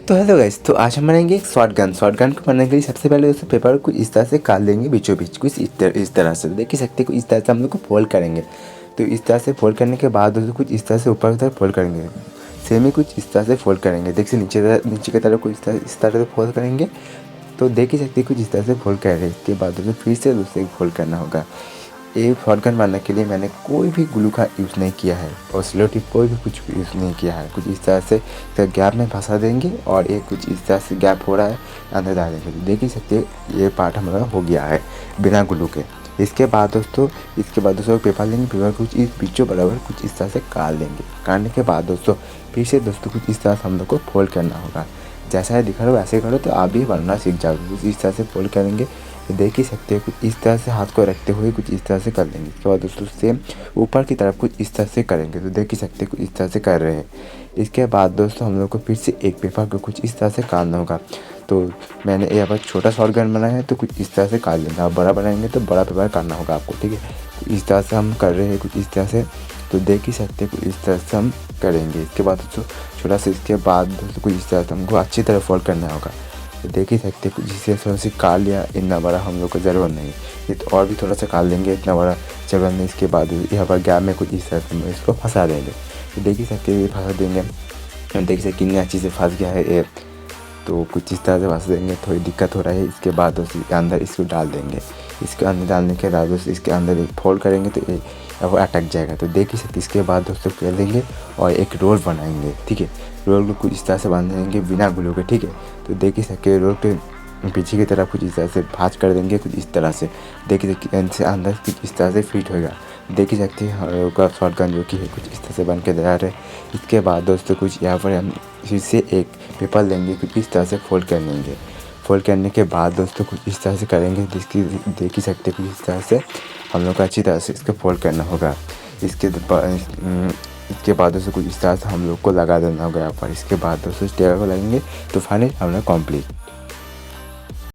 तो hello guys, तो आज हम बनाएंगे एक शॉटगन को बनाने के लिए सबसे पहले दोस्तों पेपर को इस तरह से काट लेंगे बीचों बीच, कुछ इस तरह से देख ही सकते हैं। कुछ इस तरह से हम लोग को फोल्ड करेंगे। तो इस तरह से फोल्ड करने के बाद दोस्तों कुछ इस तरह से ऊपर की तरफ फोल्ड करेंगे। सेम ही कुछ इस तरह से फोल्ड करेंगे। देख से नीचे की तरफ कुछ इस तरह से फोल्ड करेंगे। तो देख ही सकते हैं कुछ इस तरह से फोल्ड कर रहे हैं। इसके बाद दोस्तों फिर से दूसरे फोल्ड करना होगा। ये शॉटगन बनाने के लिए मैंने कोई भी ग्लू का यूज़ नहीं किया है और स्लो टिप कोई भी कुछ यूज़ नहीं किया है। कुछ इस तरह से गैप में फंसा देंगे और ये कुछ इस तरह से गैप हो रहा है अंदर डाल देंगे। देख ही सकते हैं ये पार्ट हमारा हो गया है बिना ग्लू के। इसके बाद दोस्तों पेपर लेंगे। पेपर कुछ इस बीचों बराबर कुछ इस तरह से काट लेंगे। काटने के बाद दोस्तों फिर से दोस्तों कुछ इस तरह से हम लोग को फोल्ड करना होगा। जैसा है दिखा रहा हो वैसे करो तो आप भी बनना सीख जाओगे। कुछ इस तरह से फोल्ड करेंगे। तो देख ही सकते हैं कुछ इस तरह से हाथ को रखते हुए कुछ इस तरह से कर लेंगे। इसके बाद दोस्तों सेम ऊपर की तरफ कुछ इस तरह से करेंगे। तो देख ही सकते हैं कुछ इस तरह से कर रहे हैं। इसके बाद दोस्तों हम लोग को फिर से एक पेपर को कुछ इस तरह से काटना होगा। तो मैंने यहाँ पर छोटा शॉटगन बनाया है तो कुछ इस तरह से काट लेंगे। आप बड़ा बनाएंगे तो बड़ा पेपर काटना होगा आपको, ठीक है। इस तरह से हम कर रहे हैं कुछ इस तरह से। तो देख ही सकते हैं कुछ इस तरह से हम करेंगे। इसके बाद दोस्तों छोटा सा इसके बाद दोस्तों कुछ इस तरह से हमको अच्छी तरह फोल्ड करना होगा। तो देख ही सकते कुछ इसे थोड़ा सा काट लिया। इतना बड़ा हम लोग को ज़रूरत नहीं, ये तो और भी थोड़ा सा काट लेंगे, इतना बड़ा ज़रूरत नहीं। इसके बाद यहाँ पर गैप में कुछ इस तरह से इसको फंसा देंगे। तो देख ही सकते ये फंसा देंगे। देख सकते कितनी अच्छी से फंस गया है ये। तो कुछ इस तरह से फंस देंगे। थोड़ी दिक्कत हो रहा है। इसके बाद उसके अंदर इसको डाल देंगे। इसके अंदर डालने के बाद दोस्तों इसके अंदर एक फोल्ड करेंगे तो ये वो अटक जाएगा। तो देख ही सकते इसके बाद दोस्तों कर लेंगे और एक रोल बनाएंगे, ठीक है। रोल को कुछ इस तरह से बांध देंगे बिना ग्लू के, ठीक है। तो देख ही सकते रोल के पीछे की तरफ कुछ इस तरह से भाँज कर देंगे कुछ इस तरह से। देख ही सकते अंदर कुछ इस तरह से फिट होगा। देख ही सकते हैं का शॉटगन जो कि है कुछ इस तरह से बन के तैयार है। इसके बाद दोस्तों कुछ यहाँ पर हम फिर से एक पेपर लेंगे, कुछ इस तरह से फोल्ड कर लेंगे। फोल्ड करने के बाद दोस्तों कुछ इस तरह से करेंगे। जिसकी देख ही सकते कुछ इस तरह से हम लोग को अच्छी तरह से इसको फोल्ड करना होगा। इसके बाद दोस्तों कुछ इस तरह से हम लोग को लगा देना होगा यहाँ पर। इसके बाद दोस्तों स्टेकर को लगेंगे तो फाइनली हम लोग कंप्लीट।